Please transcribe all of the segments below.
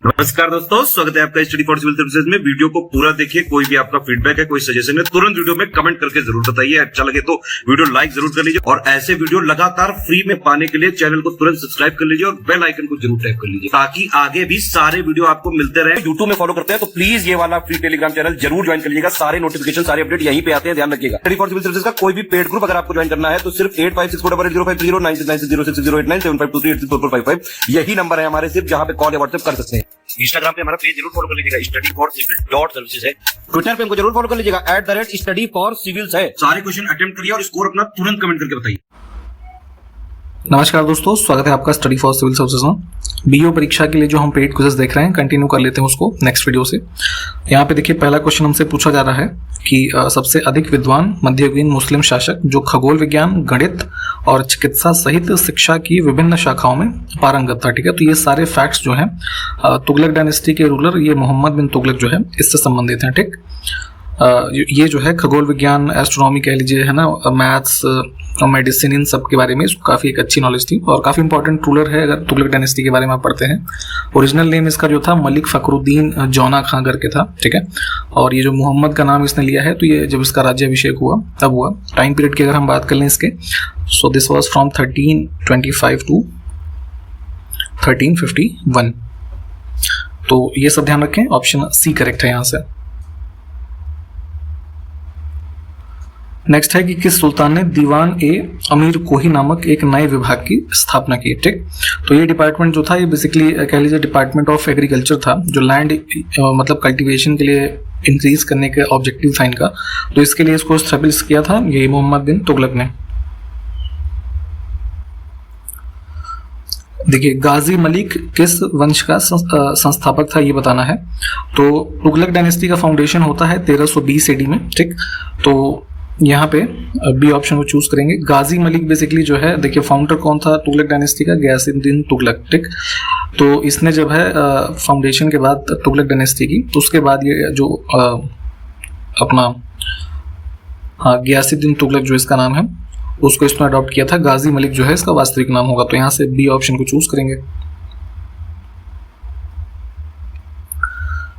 नमस्कार दोस्तों, स्वागत है आपका स्टडी फॉर सिविल सर्विसेज में। वीडियो को पूरा देखिए। कोई भी आपका फीडबैक है, कोई सजेशन है, तुरंत वीडियो में कमेंट करके जरूर बताइए। अच्छा लगे तो वीडियो लाइक जरूर कर लीजिए और ऐसे वीडियो लगातार फ्री में पाने के लिए चैनल को तुरंत सब्सक्राइब कर लीजिए और बेल आइकन को जरूर टैप कर लीजिए ताकि आगे भी सारे वीडियो आपको मिलते रहे। यूट्यूब में फॉलो करते हैं तो प्लीज ये वाला फ्री टेलीग्राम चैनल जरूर ज्वाइन कर लीजिएगा। सारे नोटिफिकेशन, सारे अपडेट यहीं पे आते हैं, ध्यान रखिएगा। स्टडी फॉर सिविल सर्विसेज का कोई भी पेड ग्रुप अगर आपको ज्वाइन करना है तो सिर्फ 8564880530969086089723864455 यही नंबर है हमारे, सिर्फ जहां पे कॉल या व्हाट्सएप कर सकते हैं। इंस्टाग्राम पे हमारा पेज जरूर फॉलो कर लीजिएगा, study for civil dot services है। ट्विटर पे हमको जरूर फॉलो कर लीजिएगा, @स्टडी फॉर सिविल्स है। सारे क्वेश्चन अटेम्प्ट करिए और स्कोर अपना तुरंत कमेंट करके बताइए। नमस्कार दोस्तों, स्वागत है आपका स्टडी फॉर सिविल सर्विसेज में। बीओ परीक्षा के लिए जो हम पेड क्विज़ देख रहे हैं, कंटिन्यू कर लेते हैं उसको नेक्स्ट वीडियो से। यहाँ पे देखिए, पहला क्वेश्चन हमसे पूछा जा रहा है कि सबसे अधिक विद्वान मध्ययुगीन मुस्लिम शासक जो खगोल विज्ञान, गणित और चिकित्सा सहित शिक्षा की विभिन्न शाखाओं में पारंगत था। ठीक है, तो ये सारे फैक्ट्स जो हैं तुगलक डायनेस्टी के रूलर ये मोहम्मद बिन तुगलक जो है इससे संबंधित हैं। ठीक, ये जो है खगोल विज्ञान, एस्ट्रोनॉमी कह लीजिए, है ना, मैथ्स और मेडिसिन, इन सब के बारे में इसको काफ़ी एक अच्छी नॉलेज थी और काफ़ी इंपॉर्टेंट रूलर है अगर तुगलक डायनेस्टी के बारे में आप पढ़ते हैं। ओरिजिनल नेम इसका जो था मलिक फखरुद्दीन जौना खां करके था। ठीक है, और ये जो मोहम्मद का नाम इसने लिया है तो ये जब इसका राज्याभिषेक हुआ तब हुआ। टाइम पीरियड की अगर हम बात कर लें इसके, so this was from 1325 to 1351। तो ये सब ध्यान रखें, ऑप्शन सी करेक्ट है यहाँ से। नेक्स्ट है कि किस सुल्तान ने दीवान ए अमीर कोही नामक एक नए विभाग की स्थापना की। ठीक, तो ये डिपार्टमेंट जो था ये बेसिकली कह लीजिए डिपार्टमेंट ऑफ एग्रीकल्चर था, जो लैंड मतलब कल्टीवेशन के लिए इंक्रीज करने के ऑब्जेक्टिव था इनका। तो इसके लिए इसको स्थापित किया था ये मोहम्मद बिन तुगलक ने। देखिए, गाजी मलिक किस वंश का संस्थापक था ये बताना है। तो तुगलक डायनेस्टी का फाउंडेशन होता है 1320 AD में। ठीक, तो यहाँ पे बी ऑप्शन को चूज करेंगे। गाजी मलिक बेसिकली जो है, देखिए फाउंडर कौन था तुगलक डायनेस्टी का? गयासुद्दीन तुगलक। ठीक, तो इसने जब है फाउंडेशन के बाद तुगलक डायनेस्टी की, तो उसके बाद ये जो अपना गयासुद्दीन तुगलक जो इसका नाम है उसको इसने अडॉप्ट किया था। गाजी मलिक जो है इसका वास्तविक नाम होगा, तो यहाँ से बी ऑप्शन को चूज करेंगे।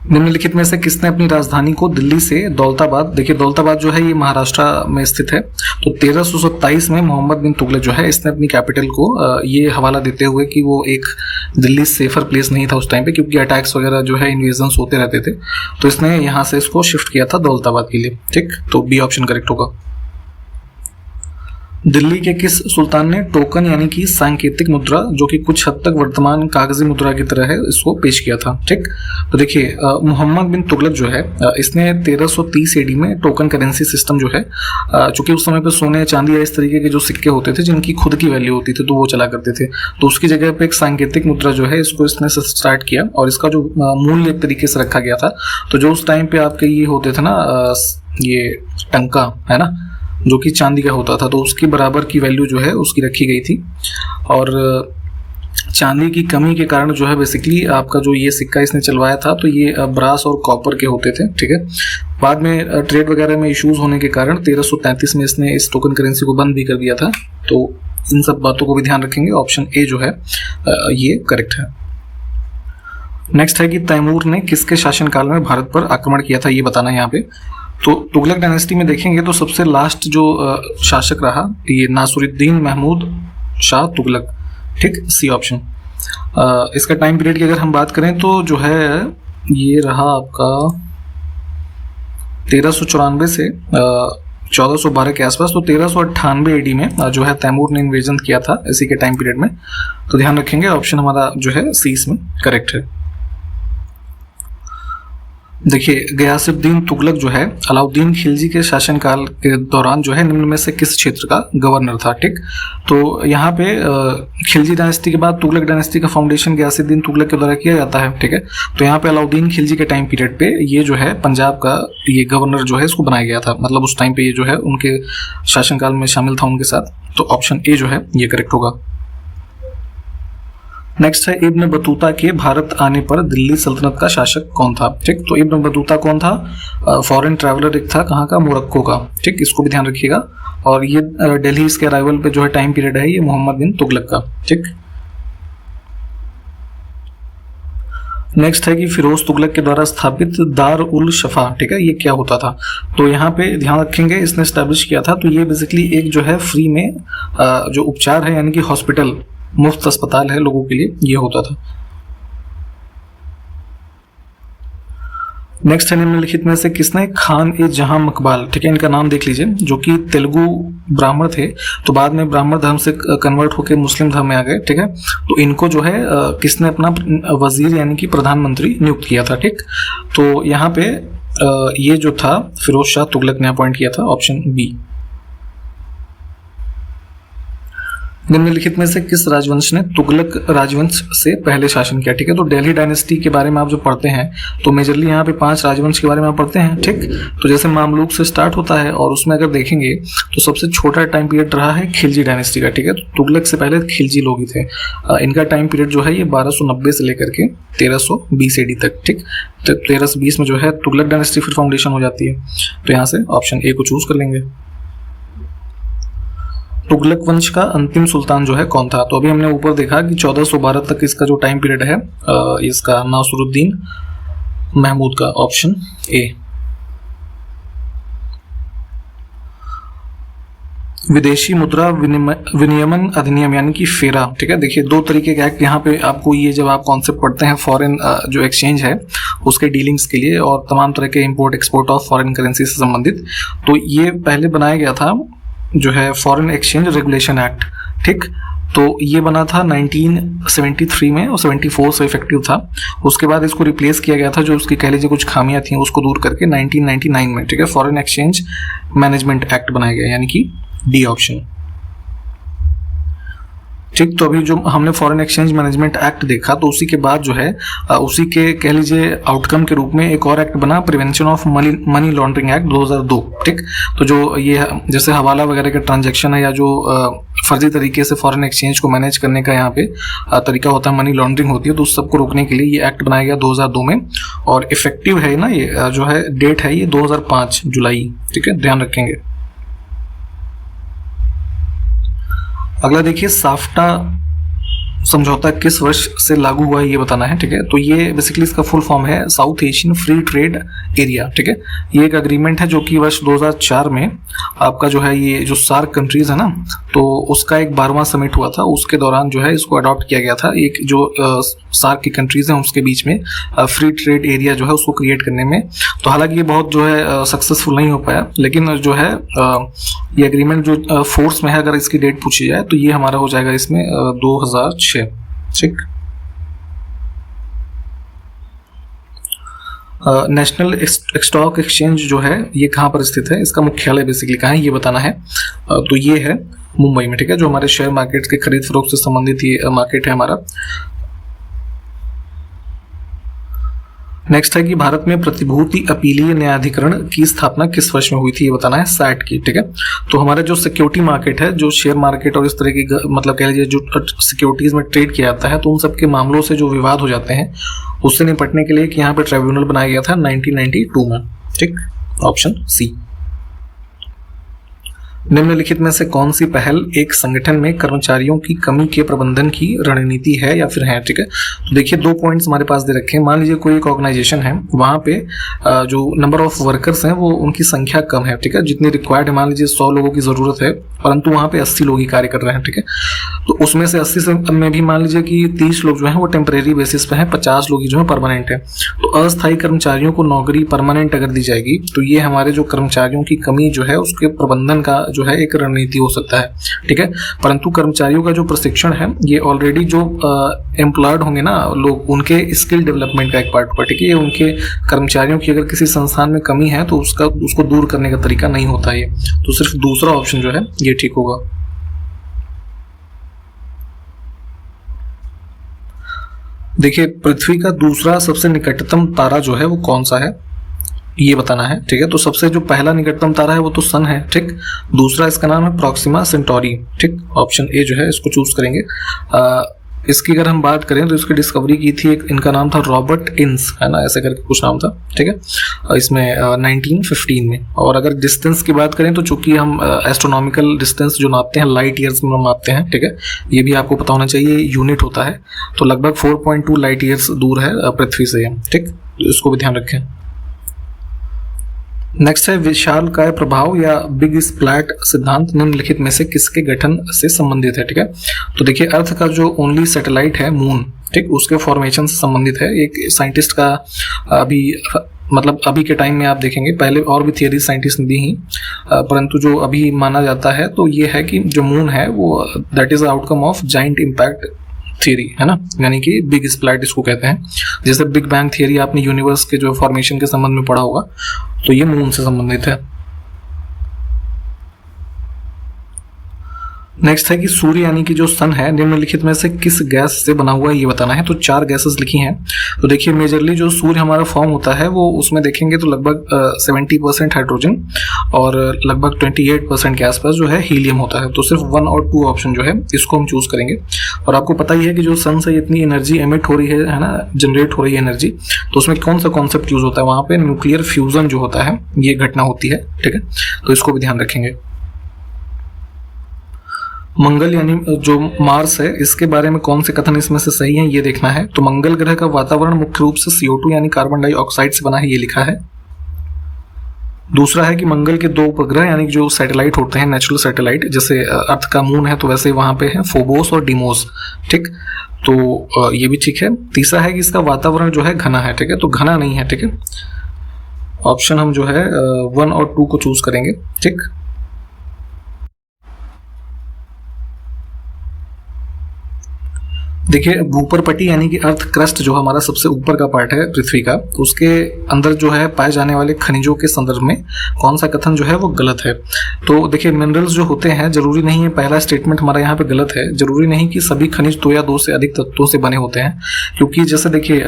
निम्नलिखित में से किसने अपनी राजधानी को दिल्ली से दौलताबाद, देखिए दौलताबाद जो है ये महाराष्ट्र में स्थित है, तो 1327 में मोहम्मद बिन तुगलक जो है इसने अपनी कैपिटल को ये हवाला देते हुए कि वो एक दिल्ली सेफर प्लेस नहीं था उस टाइम पे, क्योंकि अटैक्स वगैरह जो है इन्वेजन्स होते रहते थे, तो इसने यहाँ से इसको शिफ्ट किया था दौलताबाद के लिए। ठीक, तो बी ऑप्शन करेक्ट होगा। दिल्ली के किस सुल्तान ने टोकन यानी कि सांकेतिक मुद्रा, जो कि कुछ हद तक वर्तमान कागजी मुद्रा की तरह है, इसको पेश किया था? ठीक, तो देखिए मोहम्मद बिन तुगलक जो है इसने 1330 AD में टोकन करेंसी सिस्टम जो है, चूंकि उस समय पर सोने चांदी या इस तरीके के जो सिक्के होते थे जिनकी खुद की वैल्यू होती थी तो वो चला करते थे, तो उसकी जगह पे एक सांकेतिक मुद्रा जो है इसको इसने स्टार्ट किया और इसका जो मूल्य एक तरीके से रखा गया था। तो जो उस टाइम पे आपके ये होते थे ना, ये टंका है ना, जो कि चांदी का होता था, तो उसकी बराबर की वैल्यू जो है उसकी रखी गई थी। और चांदी की कमी के कारण जो है बेसिकली आपका जो ये सिक्का इसने चलवाया था तो ये ब्रास और कॉपर के होते थे। ठीक है, बाद में ट्रेड वगैरह में इश्यूज होने के कारण 1333 में इसने इस टोकन करेंसी को बंद भी कर दिया था। तो इन सब बातों को भी ध्यान रखेंगे, ऑप्शन ए जो है ये करेक्ट है। नेक्स्ट है कि तैमूर ने किसके शासनकाल में भारत पर आक्रमण किया था ये बताना है यहाँ पे। तो तुगलक डायनेस्टी में देखेंगे तो सबसे लास्ट जो शासक रहा ये नासिरुद्दीन महमूद शाह तुगलक। ठीक, सी ऑप्शन। इसका टाइम पीरियड की अगर हम बात करें तो जो है ये रहा आपका 1394 से 1412 के आसपास, तो 1398 AD में जो है तैमूर ने इन्वेजन किया था इसी के टाइम पीरियड में। तो ध्यान रखेंगे, ऑप्शन हमारा जो है सी इसमें करेक्ट है। देखिए, गयासुद्दीन तुगलक जो है अलाउद्दीन खिलजी के शासनकाल के दौरान जो है निम्न में से किस क्षेत्र का गवर्नर था? ठीक, तो यहाँ पे खिलजी डायनेस्टी के बाद तुगलक डायनेस्टी का फाउंडेशन गयासुद्दीन तुगलक के द्वारा किया जाता है। ठीक है, तो यहाँ पे अलाउद्दीन खिलजी के टाइम पीरियड पे ये जो है पंजाब का ये गवर्नर जो है इसको बनाया गया था, मतलब उस टाइम पे ये जो है उनके शासनकाल में शामिल था उनके साथ। तो ऑप्शन ए जो है ये करेक्ट होगा। नेक्स्ट है इब्न बतूता के भारत आने पर दिल्ली सल्तनत का शासक कौन था? ठीक, तो इब्न बतूता कौन था? फॉरेन ट्रैवलर एक था, कहाँ का? मोरक्को का। ठीक, इसको भी ध्यान रखिएगा। और ये दिल्ली इसके अराइवल पे जो है टाइम पीरियड है ये मोहम्मद बिन तुगलक का। ठीक, नेक्स्ट है कि फिरोज तुगलक के द्वारा स्थापित दार उल शफा, ठीक है, ये क्या होता था? तो यहाँ पे ध्यान रखेंगे, इसने स्टैब्लिश किया था, तो ये बेसिकली एक जो है फ्री में जो उपचार है, यानी कि हॉस्पिटल, मुफ्त अस्पताल है लोगों के लिए, ये होता था। नेक्स्ट है निम्नलिखित में से किसने खान ए जहां मकबाल, ठीक है, इनका नाम देख लीजिए, जो कि तेलुगु ब्राह्मण थे, तो बाद में ब्राह्मण धर्म से कन्वर्ट होकर मुस्लिम धर्म में आ गए, ठीक है। तो इनको जो है किसने अपना वजीर यानी कि प्रधानमंत्री नियुक्त किया था, ठीक। तो यहाँ पे ये जो था फिरोज शाह तुगलक ने अपॉइंट किया था, ऑप्शन बी। निम्नलिखित में से किस राजवंश ने तुगलक राजवंश से पहले शासन किया, ठीक है। तो दिल्ली डायनेस्टी के बारे में आप जो पढ़ते हैं, तो मेजरली यहाँ पे 5 राजवंश के बारे में आप पढ़ते हैं, ठीक। तो जैसे मामलुक से स्टार्ट होता है, और उसमें अगर देखेंगे तो सबसे छोटा टाइम पीरियड रहा है खिलजी डायनेस्टी का, ठीक है। तो तुगलक से पहले खिलजी लोग ही थे। इनका टाइम पीरियड जो है ये 1290 से लेकर के 1320 AD तक, ठीक। तो 1320 में जो है तुगलक डायनेस्टी फिर फाउंडेशन हो जाती है। तो यहाँ से ऑप्शन ए को चूज कर लेंगे। तुगलक वंश का अंतिम सुल्तान जो है कौन था? तो अभी हमने ऊपर देखा कि 1412 तक इसका जो टाइम पीरियड है, इसका नासरुद्दीन महमूद का, ऑप्शन ए। विदेशी मुद्रा विनियमन अधिनियम यानी कि फेरा, ठीक है। देखिए 2 तरीके के एक्ट यहाँ पे आपको, ये जब आप कॉन्सेप्ट पढ़ते हैं फॉरेन जो एक्सचेंज है उसके डीलिंग्स के लिए और तमाम तरह के import export of foreign currency से संबंधित, तो ये पहले बनाया गया था जो है फॉरेन एक्सचेंज रेगुलेशन एक्ट, ठीक। तो ये बना था 1973 में और 74 से इफेक्टिव था। उसके बाद इसको रिप्लेस किया गया था, जो उसकी कह लीजिए कुछ खामियां थी उसको दूर करके 1999 में, ठीक है, फॉरेन एक्सचेंज मैनेजमेंट एक्ट बनाया गया, यानी कि डी ऑप्शन, ठीक। तो अभी जो हमने फॉरेन एक्सचेंज मैनेजमेंट एक्ट देखा, तो उसी के बाद जो है उसी के कह लीजिए आउटकम के रूप में एक और एक्ट बना, prevention of money laundering act 2002, ठीक। तो जो ये जैसे हवाला वगैरह के ट्रांजैक्शन है या जो फर्जी तरीके से फॉरेन एक्सचेंज को मैनेज करने का यहाँ पे तरीका होता है, मनी लॉन्ड्रिंग होती है, तो उस सबको रोकने के लिए ये एक्ट बनाया गया 2002 में, और इफेक्टिव है ना, ये जो है डेट है ये 2005 जुलाई, ठीक है, ध्यान रखेंगे। अगला देखिए, साफ्टा समझौता किस वर्ष से लागू हुआ है ये बताना है, ठीक है। तो ये बेसिकली इसका फुल फॉर्म है south Asian free trade area, ठीक है। ये एक एग्रीमेंट है जो कि वर्ष 2004 में आपका जो है ये जो सार्क कंट्रीज है ना, तो उसका एक 12वां समिट हुआ था, उसके दौरान जो है इसको अडॉप्ट किया गया था, एक जो सार्क की कंट्रीज हैं उसके बीच में फ्री ट्रेड एरिया जो है उसको क्रिएट करने में। तो हालांकि ये बहुत जो है सक्सेसफुल नहीं हो पाया, लेकिन जो है ये एग्रीमेंट जो फोर्स में है, अगर इसकी डेट पूछी जाए तो ये हमारा हो जाएगा इसमें 2006, ठीक। नेशनल स्टॉक एक्सचेंज जो है ये कहाँ पर स्थित है, इसका मुख्यालय बेसिकली कहाँ है ये बताना है। तो ये है मुंबई में, ठीक है, जो हमारे शेयर मार्केट के खरीद फरोख्त से संबंधित ये मार्केट है हमारा। नेक्स्ट है कि भारत में प्रतिभूति अपीलीय न्यायाधिकरण की स्थापना किस वर्ष में हुई थी ये बताना है, सैट की, ठीक है। तो हमारा जो सिक्योरिटी मार्केट है, जो शेयर मार्केट और इस तरह की मतलब कह लीजिए जो सिक्योरिटीज में ट्रेड किया जाता है, तो उन सब के मामलों से जो विवाद हो जाते हैं उससे निपटने के लिए कि यहाँ पे ट्राइब्यूनल बनाया गया था 1992 में, ठीक, ऑप्शन सी। निम्नलिखित में से कौन सी पहल एक संगठन में कर्मचारियों की कमी के प्रबंधन की रणनीति है या फिर है, ठीक है। तो देखिए 2 पॉइंट्स हमारे पास दे रखे हैं। मान लीजिए कोई एक ऑर्गेनाइजेशन है, वहां पे जो नंबर ऑफ वर्कर्स हैं वो उनकी संख्या कम है, ठीक है, जितनी रिक्वायर्ड है, मान लीजिए 100 लोगों की जरूरत है, परंतु वहां पे 80 लोग ही कार्य कर रहे हैं, ठीक है। तो उसमें से 80 से में भी मान लीजिए कि 30 लोग जो है वो टेम्परेरी बेसिस पे हैं, 50 लोग जो है परमानेंट है। तो अस्थायी कर्मचारियों को नौकरी परमानेंट अगर दी जाएगी, तो ये हमारे जो कर्मचारियों की कमी जो है उसके प्रबंधन का जो है एक रणनीति हो सकता है, ठीक है। परंतु कर्मचारियों का जो प्रशिक्षण है ये ऑलरेडी जो एम्प्लॉयड होंगे ना लोग, उनके स्किल डेवलपमेंट का एक पार्ट होगा, ठीक है। उनके कर्मचारियों की अगर किसी संस्थान में कमी है तो उसको दूर करने का तरीका नहीं होता है, तो सिर्फ दूसरा ऑप्शन जो है ये ठीक होगा। देखिए पृथ्वी का दूसरा सबसे निकटतम तारा जो है वो कौन सा है ये बताना है, ठीक है। तो सबसे जो पहला निकटतम तारा है वो तो सन है, ठीक। दूसरा इसका नाम है प्रॉक्सिमा सेंटोरी, ठीक, ऑप्शन ए जो है इसको चूज करेंगे। इसकी अगर हम बात करें तो इसकी डिस्कवरी की थी एक, इनका नाम था रॉबर्ट इन्स, है ना, ऐसे करके कुछ नाम था, ठीक है, इसमें 1915 में। और अगर डिस्टेंस की बात करें तो चूंकि हम एस्ट्रोनॉमिकल डिस्टेंस जो नापते हैं लाइट ईयर्स में नापते हैं, ठीक है, ये भी आपको पता होना चाहिए, यूनिट होता है, तो लगभग 4.2 लाइट ईयर्स दूर है पृथ्वी से, ठीक, इसको भी ध्यान रखें। नेक्स्ट है विशालकाय प्रभाव या बिग स्प्लैट सिद्धांत निम्नलिखित में से किसके गठन से संबंधित है, ठीक है। तो देखिए अर्थ का जो ओनली सैटेलाइट है मून, ठीक, उसके फॉर्मेशन से संबंधित है। एक साइंटिस्ट का अभी मतलब अभी के टाइम में आप देखेंगे, पहले और भी थियरी साइंटिस्ट ने दी ही, परंतु जो अभी माना जाता है तो ये है कि जो मून है वो that is outcome of giant impact theory, है ना, यानी कि बिग स्प्लैट इसको कहते हैं। जैसे बिग बैंग थियरी आपने यूनिवर्स के जो फॉर्मेशन के संबंध में पढ़ा होगा, तो ये मून से संबंधित है। नेक्स्ट है कि सूर्य यानी कि जो सन है निम्नलिखित में से किस गैस से बना हुआ है ये बताना है। तो 4 गैसेस लिखी हैं। तो देखिए मेजरली जो सूर्य हमारा फॉर्म होता है वो उसमें देखेंगे तो लगभग 70% हाइड्रोजन और लगभग 28% के आसपास जो है हीलियम होता है। तो सिर्फ 1 और 2 ऑप्शन जो है इसको हम चूज करेंगे। और आपको पता ही है कि जो सन से इतनी एनर्जी एमिट हो रही है ना, जनरेट हो रही है एनर्जी, तो उसमें कौन सा कॉन्सेप्ट यूज होता है, वहां पे न्यूक्लियर फ्यूजन जो होता है ये घटना होती है, ठीक है, तो इसको भी ध्यान रखेंगे। मंगल यानी जो मार्स है इसके बारे में कौन से कथन इसमें से सही है ये देखना है। तो मंगल ग्रह का वातावरण मुख्य रूप से CO2 यानी कार्बन डाइऑक्साइड से बना है, ये लिखा है। दूसरा है कि मंगल के 2 उपग्रह यानी जो सैटेलाइट होते हैं नेचुरल सैटेलाइट, जैसे अर्थ का मून है तो वैसे वहां पे है फोबोस और डिमोस, ठीक, तो ये भी ठीक है। तीसरा है कि इसका वातावरण जो है घना है, ठीक है, तो घना नहीं है, ठीक है, ऑप्शन हम जो है 1 और 2 को चूज करेंगे, ठीक। देखिए भूपरपटी यानी कि अर्थ क्रस्ट जो हमारा सबसे ऊपर का पार्ट है पृथ्वी का, उसके अंदर जो है पाए जाने वाले खनिजों के संदर्भ में कौन सा कथन जो है वो गलत है। तो देखिए मिनरल्स जो होते हैं जरूरी नहीं है, पहला स्टेटमेंट हमारा यहाँ पे गलत है, जरूरी नहीं कि सभी खनिज 2 या 2 से अधिक तत्वों से बने होते हैं, क्योंकि जैसे देखिए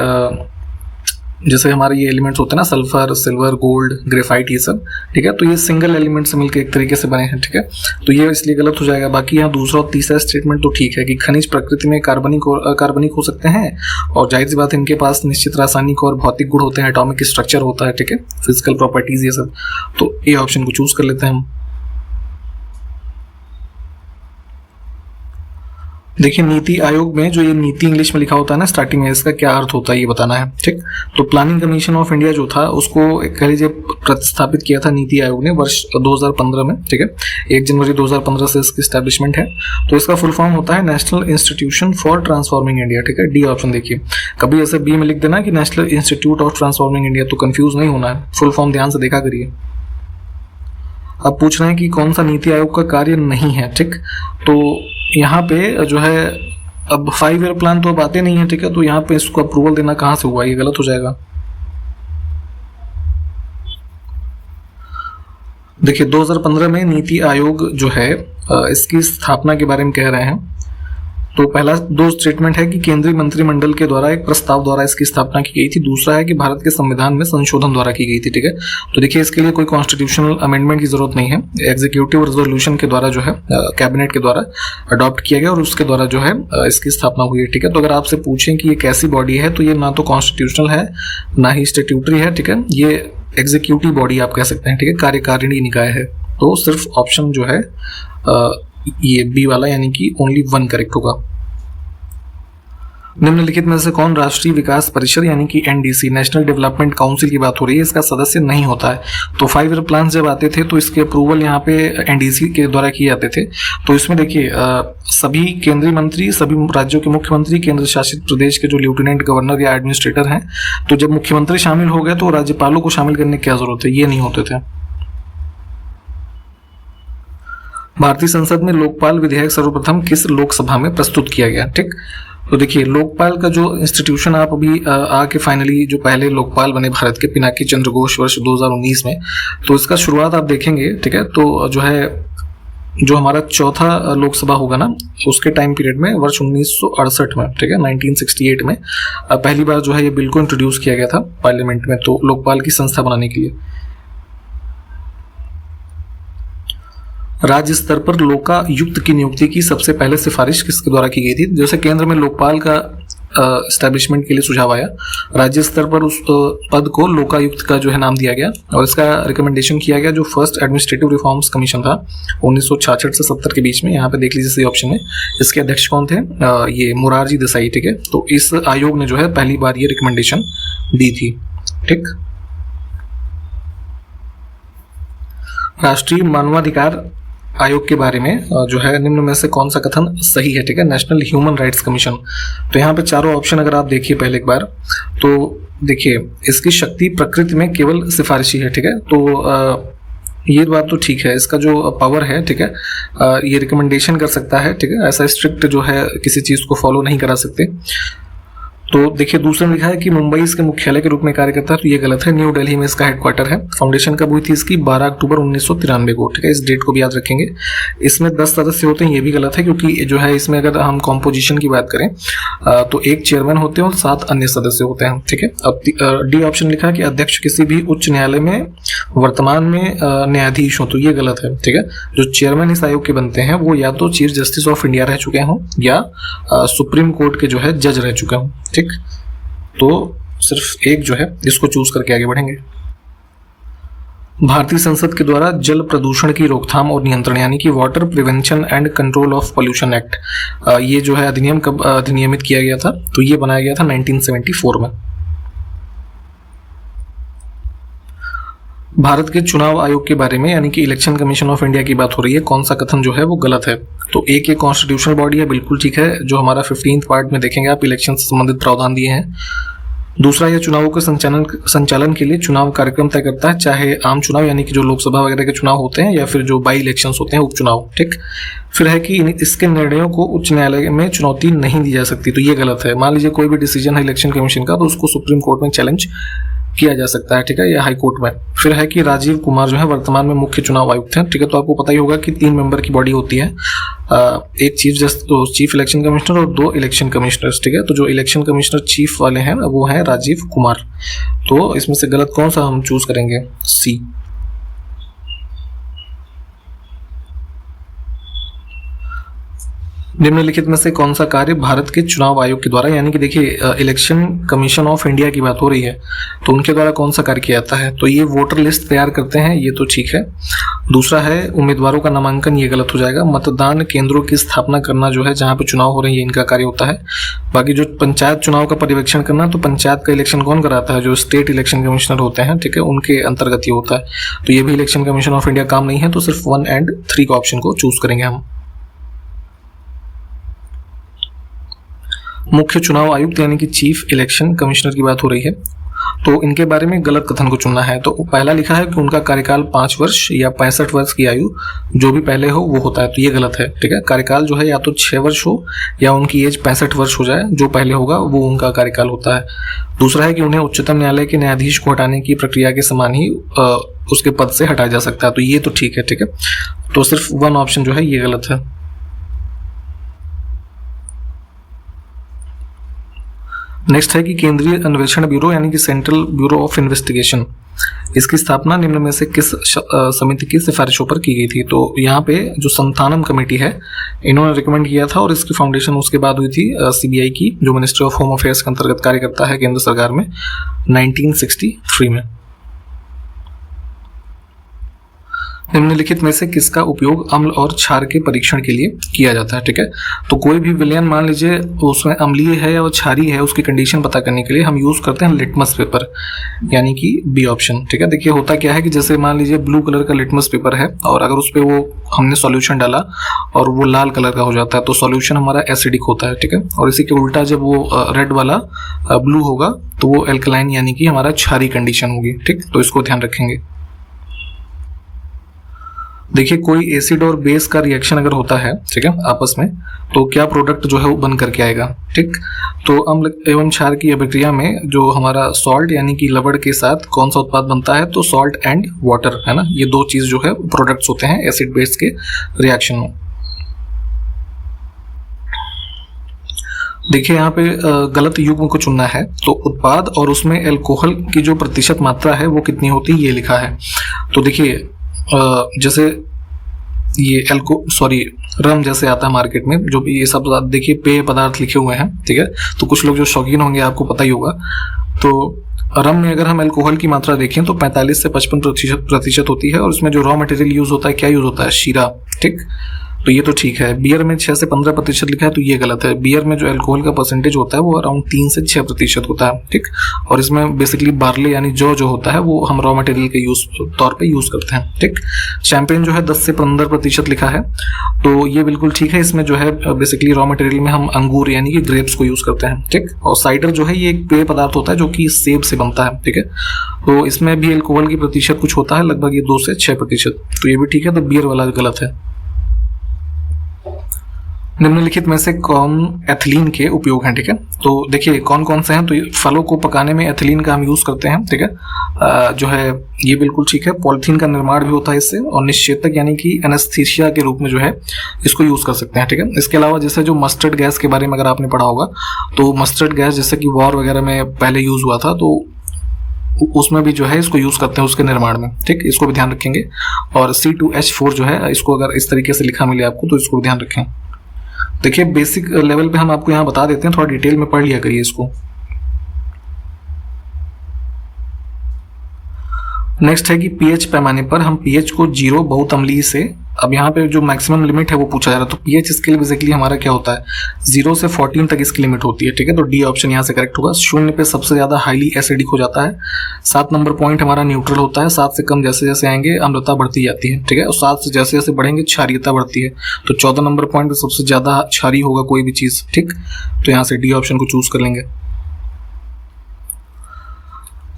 जैसे हमारे ये एलिमेंट्स होते हैं ना, सल्फर, सिल्वर, गोल्ड, ग्रेफाइट, ये सब, ठीक है, तो ये सिंगल एलिमेंट से मिलकर एक तरीके से बने हैं, ठीक है, तो ये इसलिए गलत हो जाएगा। बाकी यहाँ दूसरा और तीसरा स्टेटमेंट तो ठीक है कि खनिज प्रकृति में कार्बनिक और अकार्बनिक हो सकते हैं, और जाहिर सी बात है इनके पास निश्चित रासायनिक और भौतिक गुण होते हैं, एटॉमिक स्ट्रक्चर होता है, ठीक है, फिजिकल प्रॉपर्टीज, ये सब, तो ये ऑप्शन को चूज कर लेते हैं हम। देखिए नीति आयोग में जो ये नीति इंग्लिश में लिखा होता है ना स्टार्टिंग में, इसका क्या अर्थ होता है ये बताना है, ठीक। तो प्लानिंग कमीशन ऑफ इंडिया जो था उसको कह लीजिए प्रतिस्थापित किया था नीति आयोग ने वर्ष 2015 में, ठीक है, 1 जनवरी 2015 से इसकी स्टैब्लिशमेंट है। तो इसका फुल फॉर्म होता है national institution for transforming India, ठीक है, डी ऑप्शन देखिए, कभी ऐसे बी में लिख देना कि national institute of transforming India, तो कंफ्यूज नहीं होना है, फुल फॉर्म ध्यान से देखा करिए। अब पूछ रहे हैं कि कौन सा नीति आयोग का कार्य नहीं है, ठीक, तो यहाँ पे जो है अब 5 ईयर प्लान तो अब आते नहीं है, ठीक है, तो यहाँ पे इसको अप्रूवल देना कहाँ से हुआ, ये गलत हो जाएगा। देखिए 2015 में नीति आयोग जो है इसकी स्थापना के बारे में कह रहे हैं। तो पहला 2 स्टेटमेंट है कि केंद्रीय मंत्रिमंडल के द्वारा एक प्रस्ताव द्वारा इसकी स्थापना की गई थी, दूसरा है कि भारत के संविधान में संशोधन द्वारा की गई थी, ठीक है। तो देखिए इसके लिए कोई कॉन्स्टिट्यूशनल अमेंडमेंट की जरूरत नहीं है, एग्जीक्यूटिव रेजोल्यूशन के द्वारा जो है कैबिनेट के द्वारा अडॉप्ट किया गया और उसके द्वारा जो है इसकी स्थापना हुई है, ठीक है। तो अगर आपसे पूछें कि ये कैसी बॉडी है, तो ये ना तो कॉन्स्टिट्यूशनल है ना ही स्टैट्यूटरी है, ठीक है, ये एग्जीक्यूटिव बॉडी आप कह सकते हैं, ठीक है, कार्यकारिणी निकाय है। तो सिर्फ ऑप्शन जो है ये बी वाला यानी कि ओनली 1 करेक्ट होगा। निम्नलिखित में से कौन राष्ट्रीय विकास परिषद यानी कि NDC नेशनल डेवलपमेंट काउंसिल की बात हो रही है, इसका सदस्य नहीं होता है। तो 5 ईयर प्लान जब आते थे तो इसके अप्रूवल यहाँ पे NDC के द्वारा किए जाते थे। तो इसमें देखिए सभी केंद्रीय मंत्री, सभी राज्यों के मुख्यमंत्री, केंद्र शासित प्रदेश के जो लेफ्टिनेंट गवर्नर या एडमिनिस्ट्रेटर हैं, तो जब मुख्यमंत्री शामिल हो गए तो राज्यपालों को शामिल करने की क्या जरूरत है, ये नहीं होते थे। भारतीय संसद में लोकपाल विधेयक सर्वप्रथम किस लोकसभा में प्रस्तुत किया गया, ठीक। तो देखिए लोकपाल का जो इंस्टीट्यूशन आप अभी आके फाइनली जो पहले लोकपाल बने भारत के पिनाकी चंद्र घोष वर्ष 2019 में, तो इसका शुरुआत आप देखेंगे, ठीक है। तो जो है जो हमारा चौथा लोकसभा होगा ना उसके टाइम पीरियड में वर्ष 1968 में, ठीक है, 1968 में पहली बार जो है ये बिल को इंट्रोड्यूस किया गया था पार्लियामेंट में, तो लोकपाल की संस्था बनाने के लिए। राज्य स्तर पर लोकायुक्त की नियुक्ति की सबसे पहले सिफारिश किसके द्वारा की गई थी? जैसे केंद्र में लोकपाल का एस्टैब्लिशमेंट के लिए सुझाव आया, राज्य स्तर पर उस पद को लोकायुक्त का जो है नाम दिया गया और इसका रिकमेंडेशन किया गया जो फर्स्ट एडमिनिस्ट्रेटिव रिफॉर्म्स कमीशन था 1966 से 70 के बीच में। यहाँ पे देख लीजिए सही ऑप्शन में, इसके अध्यक्ष कौन थे? ये मोरारजी देसाई, ठीक है। तो इस आयोग ने जो है पहली बार ये रिकमेंडेशन दी थी, ठीक। राष्ट्रीय मानवाधिकार आयोग के बारे में जो है निम्न में से कौन सा कथन सही है? ठीक है, नेशनल ह्यूमन राइट्स कमीशन। तो यहाँ पे चारों ऑप्शन अगर आप देखिए पहले एक बार, तो देखिए इसकी शक्ति प्रकृति में केवल सिफारिशी है, ठीक है। तो ये बात तो ठीक है, इसका जो पावर है, ठीक है, ये रिकमेंडेशन कर सकता है, ठीक है, ऐसा स्ट्रिक्ट जो है किसी चीज़ को फॉलो नहीं करा सकते। तो देखिए दूसरा में लिखा है कि मुंबई इसके मुख्यालय के रूप में कार्य करता है, तो ये गलत है, न्यू दिल्ली में इसका हेडक्वार्टर है। फाउंडेशन कब हुई थी इसकी? 12 अक्टूबर 1993 को, ठीक है, इस डेट को भी याद रखेंगे। इसमें 10 सदस्य होते हैं, ये भी गलत है, क्योंकि जो है इसमें अगर हम कॉम्पोजिशन की बात करें तो एक चेयरमैन होते हैं और 7 अन्य सदस्य होते हैं, ठीक है। अब डी ऑप्शन लिखा है कि अध्यक्ष किसी भी उच्च न्यायालय में वर्तमान में न्यायाधीश हो, तो ये गलत है, ठीक है। जो चेयरमैन इस आयोग के बनते हैं वो या तो चीफ जस्टिस ऑफ इंडिया रह चुके हों या सुप्रीम कोर्ट के जो है जज रह चुके हों, ठीक। तो सिर्फ एक जो है इसको चूज करके आगे बढ़ेंगे। भारतीय संसद के द्वारा जल प्रदूषण की रोकथाम और नियंत्रण यानी कि water prevention and control of pollution act, ये जो है अधिनियम कब अधिनियमित किया गया था? तो ये बनाया गया था 1974 में। भारत के चुनाव आयोग के बारे में यानी कि इलेक्शन कमीशन ऑफ इंडिया की बात हो रही है, कौन सा कथन जो है वो गलत है? तो एक ये कॉन्स्टिट्यूशनल बॉडी है, बिल्कुल ठीक है, जो हमारा 15th पार्ट में देखेंगे आप, इलेक्शन से संबंधित प्रावधान दिए हैं। दूसरा, यह चुनावों के संचालन के लिए चुनाव कार्यक्रम तय करता है, चाहे आम चुनाव यानी कि जो लोकसभा वगैरह के चुनाव होते हैं या फिर जो बाई इलेक्शंस होते हैं, उपचुनाव, ठीक। फिर है कि इसके निर्णयों को उच्च न्यायालय में चुनौती नहीं दी जा सकती, तो ये गलत है। मान लीजिए कोई भी डिसीजन है इलेक्शन कमीशन का, तो उसको सुप्रीम कोर्ट में चैलेंज किया जा सकता है, ठीक है, या हाई कोर्ट में। फिर है कि राजीव कुमार जो है वर्तमान में मुख्य चुनाव आयुक्त हैं, ठीक है। तो आपको पता ही होगा कि 3 मेंबर की बॉडी होती है, एक चीफ इलेक्शन कमिश्नर और 2 इलेक्शन कमिश्नर्स, ठीक है। तो जो इलेक्शन कमिश्नर चीफ वाले हैं वो हैं राजीव कुमार। तो इसमें से गलत कौन सा हम चूज करेंगे? सी। निम्नलिखित में से कौन सा कार्य भारत के चुनाव आयोग के द्वारा, यानी कि देखिए इलेक्शन कमीशन ऑफ इंडिया की बात हो रही है, तो उनके द्वारा कौन सा कार्य किया जाता है? तो ये वोटर लिस्ट तैयार करते हैं, ये तो ठीक है। दूसरा है उम्मीदवारों का नामांकन, ये गलत हो जाएगा। मतदान केंद्रों की स्थापना करना जो है जहाँ पे चुनाव हो रहे हैं, ये इनका कार्य होता है। बाकी जो पंचायत चुनाव का पर्यवेक्षण करना, तो पंचायत का इलेक्शन कौन कराता है? जो स्टेट इलेक्शन कमिश्नर होते हैं, ठीक है, उनके अंतर्गत ये होता है। तो ये भी इलेक्शन कमीशन ऑफ इंडिया काम नहीं है, तो सिर्फ 1 और 3 का ऑप्शन को चूज करेंगे हम। मुख्य चुनाव आयुक्त यानी कि चीफ इलेक्शन कमिश्नर की बात हो रही है, तो इनके बारे में गलत कथन को चुनना है। तो पहला लिखा है कि उनका कार्यकाल 5 वर्ष या 65 वर्ष की आयु जो भी पहले हो वो होता है, तो ये गलत है, ठीक है। कार्यकाल जो है या तो 6 वर्ष हो या उनकी एज 65 वर्ष हो जाए, जो पहले होगा वो उनका कार्यकाल होता है। दूसरा है कि उन्हें उच्चतम न्यायालय के न्यायाधीश को हटाने की प्रक्रिया के समान ही उसके पद से हटाया जा सकता है, तो ये तो ठीक है, ठीक है। तो सिर्फ 1 ऑप्शन जो है ये गलत है। नेक्स्ट है कि केंद्रीय अन्वेषण ब्यूरो यानी कि सेंट्रल ब्यूरो ऑफ इन्वेस्टिगेशन, इसकी स्थापना निम्न में से किस समिति की सिफारिशों पर की गई थी? तो यहाँ पे जो संतानम कमेटी है, इन्होंने रिकमेंड किया था और इसकी फाउंडेशन उसके बाद हुई थी सीबीआई की, जो मिनिस्ट्री ऑफ होम अफेयर्स के अंतर्गत कार्य करता है केंद्र सरकार में, 1963 में। निम्नलिखित में से किसका उपयोग अम्ल और क्षार के परीक्षण के लिए किया जाता है? ठीक है, तो कोई भी विलयन मान लीजिए उसमें अम्लीय है या वो क्षारीय है, उसकी कंडीशन पता करने के लिए हम यूज करते हैं लिटमस पेपर, यानी कि बी ऑप्शन। ठीक है, देखिए होता क्या है कि जैसे मान लीजिए ब्लू कलर का लिटमस पेपर है और अगर उस पर वो हमने सॉल्यूशन डाला और वो लाल कलर का हो जाता है तो सॉल्यूशन हमारा एसिडिक होता है। ठीक है, और इसी के उल्टा जब वो रेड वाला ब्लू होगा तो वो एल्कलाइन यानी कि हमारा क्षारीय कंडीशन होगी। ठीक, तो इसको ध्यान रखेंगे। देखिए कोई एसिड और बेस का रिएक्शन अगर होता है, ठीक है, आपस में, तो क्या प्रोडक्ट जो है वो बन करके आएगा। ठीक, तो अम्ल एवं क्षार की अभिक्रिया में जो हमारा सॉल्ट यानी कि लवण के साथ कौन सा उत्पाद बनता है, तो सॉल्ट एंड वाटर, है ना, ये 2 चीज जो है प्रोडक्ट्स होते हैं एसिड बेस के रिएक्शन में। देखिए यहाँ पे गलत युग्म को चुनना है, तो उत्पाद और उसमें एल्कोहल की जो प्रतिशत मात्रा है वो कितनी होती है ये लिखा है। तो देखिए जैसे ये रम जैसे आता है मार्केट में, जो भी ये सब देखिए पेय पदार्थ लिखे हुए हैं, ठीक है। तो कुछ लोग जो शौकीन होंगे आपको पता ही होगा। तो रम में अगर हम अल्कोहल की मात्रा देखें तो 45 से 55% प्रतिशत होती है, और इसमें जो रॉ मटेरियल यूज होता है, क्या यूज होता है, शीरा, ठीक। तो ये तो ठीक है। बियर में 6 से 15% लिखा है, तो ये गलत है। बियर में जो अल्कोहल का परसेंटेज होता है वो अराउंड 3 से 6% होता है, ठीक। और इसमें बेसिकली बार्ले यानी जो होता है वो हम रॉ मटेरियल के तौर पे यूज करते हैं, ठीक। शैंपेन जो है 10 से 15% लिखा है, तो ये बिल्कुल ठीक है। इसमें जो है बेसिकली रॉ मटेरियल में हम अंगूर यानी कि ग्रेप्स को यूज करते हैं, ठीक। और साइडर जो है ये एक पेय पदार्थ होता है जो कि सेब से बनता है, ठीक है। तो इसमें भी अल्कोहल की प्रतिशत कुछ होता है, लगभग ये 2 से 6%, तो ये भी ठीक है। तो बियर वाला गलत है। निम्नलिखित में से कौन एथिलीन के उपयोग हैं, ठीक है। तो देखिए कौन कौन से हैं। तो फलों को पकाने में एथिलीन का हम यूज करते हैं, ठीक है। जो है ये बिल्कुल ठीक है। पॉलिथीन का निर्माण भी होता है इससे, और निश्चेतक यानी कि एनेस्थीसिया के रूप में जो है इसको यूज कर सकते हैं, ठीक है। इसके अलावा जैसे जो मस्टर्ड गैस के बारे में अगर आपने पढ़ा होगा, तो मस्टर्ड गैस जैसे कि वॉर वगैरह में पहले यूज हुआ था, तो उसमें भी जो है इसको यूज करते हैं उसके निर्माण में, ठीक। इसको भी ध्यान रखेंगे। और C2H4 जो है, इसको अगर इस तरीके से लिखा मिले आपको तो इसको भी ध्यान रखें। देखिए बेसिक लेवल पे हम आपको यहाँ बता देते हैं, थोड़ा डिटेल में पढ़ लिया करिए इसको। नेक्स्ट है कि पीएच पैमाने पर हम पीएच को 0 बहुत अम्लीय से, अब यहाँ पे जो मैक्सिमम लिमिट है वो पूछा जा रहा है, तो पीएच स्केल बेसिकली हमारा क्या होता है, 0 से 14 तक इसकी लिमिट होती है, ठीक है। तो डी ऑप्शन यहाँ से करेक्ट होगा। 0 पे सबसे ज्यादा हाईली एसिडिक हो जाता है। 7 नंबर पॉइंट हमारा न्यूट्रल होता है। 7 से कम जैसे जैसे आएंगे अम्लता बढ़ती जाती है, ठीक है। और 7 से जैसे जैसे बढ़ेंगे क्षारीयता बढ़ती है। तो 14 नंबर पॉइंट पे सबसे ज्यादा क्षारीय होगा कोई भी चीज, ठीक। तो यहाँ से डी ऑप्शन को चूज कर लेंगे।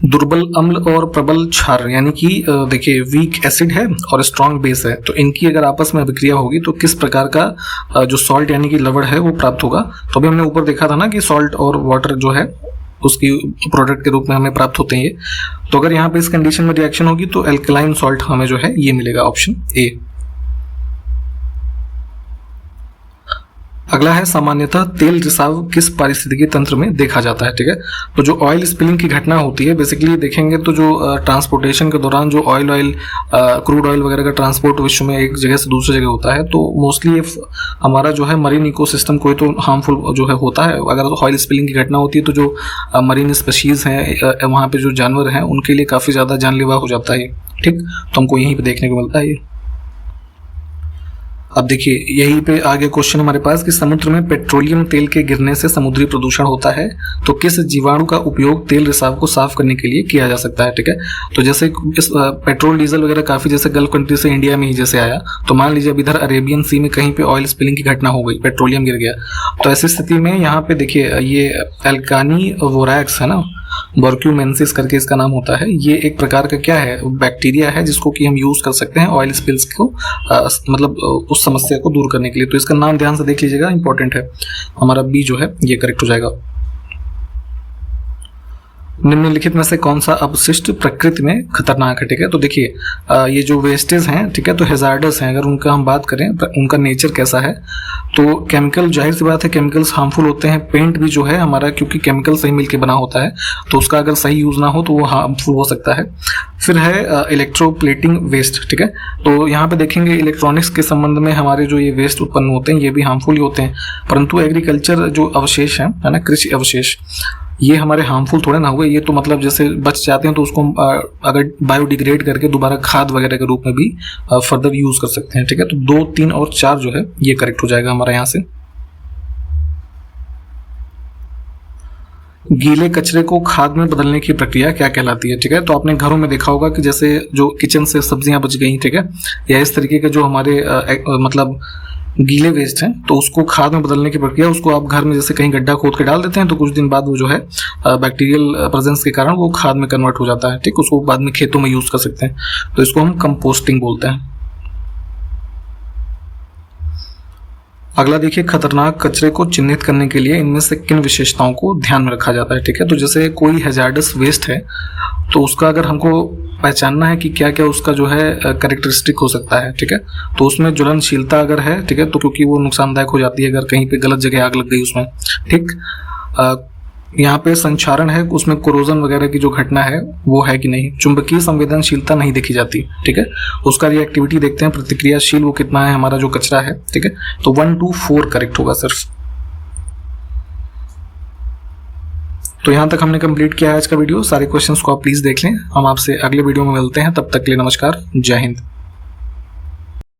दुर्बल अम्ल और प्रबल क्षार यानी कि देखिए वीक एसिड है और स्ट्रॉन्ग बेस है, तो इनकी अगर आपस में अभिक्रिया होगी तो किस प्रकार का जो सॉल्ट यानी कि लवण है वो प्राप्त होगा। तो अभी हमने ऊपर देखा था ना कि सॉल्ट और वाटर जो है उसकी प्रोडक्ट के रूप में हमें प्राप्त होते हैं ये। तो अगर यहाँ पे इस कंडीशन में रिएक्शन होगी तो एल्कलाइन सॉल्ट हमें जो है ये मिलेगा, ऑप्शन ए। अगला है सामान्यतः तेल रिसाव किस पारिस्थितिकी तंत्र में देखा जाता है, ठीक है। तो जो ऑयल स्पिलिंग की घटना होती है, बेसिकली देखेंगे तो जो ट्रांसपोर्टेशन के दौरान जो ऑयल क्रूड ऑयल वगैरह का ट्रांसपोर्ट विश्व में एक जगह से दूसरी जगह होता है, तो मोस्टली हमारा जो है मरीन इकोसिस्टम कोई तो हार्मफुल जो है होता है। अगर ऑयल स्पिलिंग की घटना होती है तो जो मरीन स्पीशीज हैं वहाँ पे जो जानवर हैं उनके लिए काफ़ी ज़्यादा जानलेवा हो जाता है, ठीक। तो हमको यहीं पर देखने को मिलता है ये। अब देखिए यहीं पे आगे क्वेश्चन हमारे पास कि समुद्र में पेट्रोलियम तेल के गिरने से समुद्री प्रदूषण होता है, तो किस जीवाणु का उपयोग तेल रिसाव को साफ करने के लिए किया जा सकता है, ठीक है। तो जैसे इस पेट्रोल डीजल वगैरह काफी जैसे गल्फ कंट्री से इंडिया में ही जैसे आया, तो मान लीजिए अब इधर अरेबियन सी में कहीं पे ऑयल स्पिलिंग की घटना हो गई, पेट्रोलियम गिर गया, तो ऐसी स्थिति में यहाँ पे देखिए ये एल्कानी वोरैक्स है ना, बॉर्क्यूमेंसिस करके इसका नाम होता है। ये एक प्रकार का क्या है, बैक्टीरिया है जिसको कि हम यूज कर सकते हैं ऑयल स्पिल्स को मतलब उस समस्या को दूर करने के लिए। तो इसका नाम ध्यान से देख लीजिएगा, इंपॉर्टेंट है। हमारा बी जो है ये करेक्ट हो जाएगा। निम्नलिखित में से कौन सा अपशिष्ट प्रकृति में खतरनाक है, ठीक है। तो देखिए ये जो वेस्टेज हैं, ठीक है, तो हैजार्डस हैं। अगर उनका हम बात करें उनका नेचर कैसा है, तो केमिकल जाहिर सी बात है केमिकल्स हार्मफुल होते हैं। पेंट भी जो है हमारा क्योंकि केमिकल से ही मिलकर बना होता है, तो उसका अगर सही यूज ना हो तो वो हार्मफुल हो सकता है। फिर है इलेक्ट्रोप्लेटिंग वेस्ट, ठीक है। तो यहाँ पे देखेंगे इलेक्ट्रॉनिक्स के संबंध में हमारे जो ये वेस्ट उत्पन्न होते हैं ये भी हार्मफुल ही होते हैं, परंतु एग्रीकल्चर जो अवशेष है ना, कृषि अवशेष, ये हमारे हार्मफुल थोड़े ना हुए। ये तो मतलब जैसे बच जाते हैं तो उसको अगर बायोडिग्रेड करके दोबारा खाद वगैरह के रूप में भी फर्दर यूज कर सकते हैं, ठीक है। तो 2, 3 और 4 जो है ये करेक्ट हो जाएगा हमारा यहाँ से। गीले कचरे को खाद में बदलने की प्रक्रिया क्या कहलाती है, ठीक है। तो आपने घरों में देखा होगा कि जैसे जो किचन से सब्जियां बच गई, ठीक है, या इस तरीके के जो हमारे मतलब गीले वेस्ट हैं, तो उसको खाद में बदलने की प्रक्रिया, उसको आप घर में जैसे कहीं गड्ढा खोद के डाल देते हैं तो कुछ दिन बाद वो जो है बैक्टीरियल प्रेजेंस के कारण वो खाद में कन्वर्ट हो जाता है, ठीक। उसको बाद में खेतों में यूज कर सकते हैं, तो इसको हम कंपोस्टिंग बोलते हैं। अगला देखिए खतरनाक कचरे को चिन्हित करने के लिए इनमें से किन विशेषताओं को ध्यान में रखा जाता है, ठीक है। तो जैसे कोई हैजार्डस वेस्ट है तो उसका अगर हमको पहचानना है कि क्या क्या उसका जो है कैरेक्टरिस्टिक हो सकता है, ठीक है। तो उसमें ज्वलनशीलता अगर है, ठीक है, तो क्योंकि वो नुकसानदायक हो जाती है अगर कहीं पे गलत जगह आग लग गई उसमें, ठीक। यहाँ पे संक्षारण है, उसमें कोरोजन वगैरह की जो घटना है वो है कि नहीं। चुंबकीय संवेदनशीलता नहीं देखी जाती, ठीक है। उसका रिएक्टिविटी देखते हैं, प्रतिक्रियाशील वो कितना है हमारा जो कचरा है, ठीक है। तो 1 2 4 करेक्ट होगा सिर्फ। तो यहाँ तक हमने कंप्लीट किया है आज का वीडियो। सारे क्वेश्चंस को आप प्लीज देख लें। हम आपसे अगले वीडियो में मिलते हैं, तब तक के लिए नमस्कार, जय हिंद।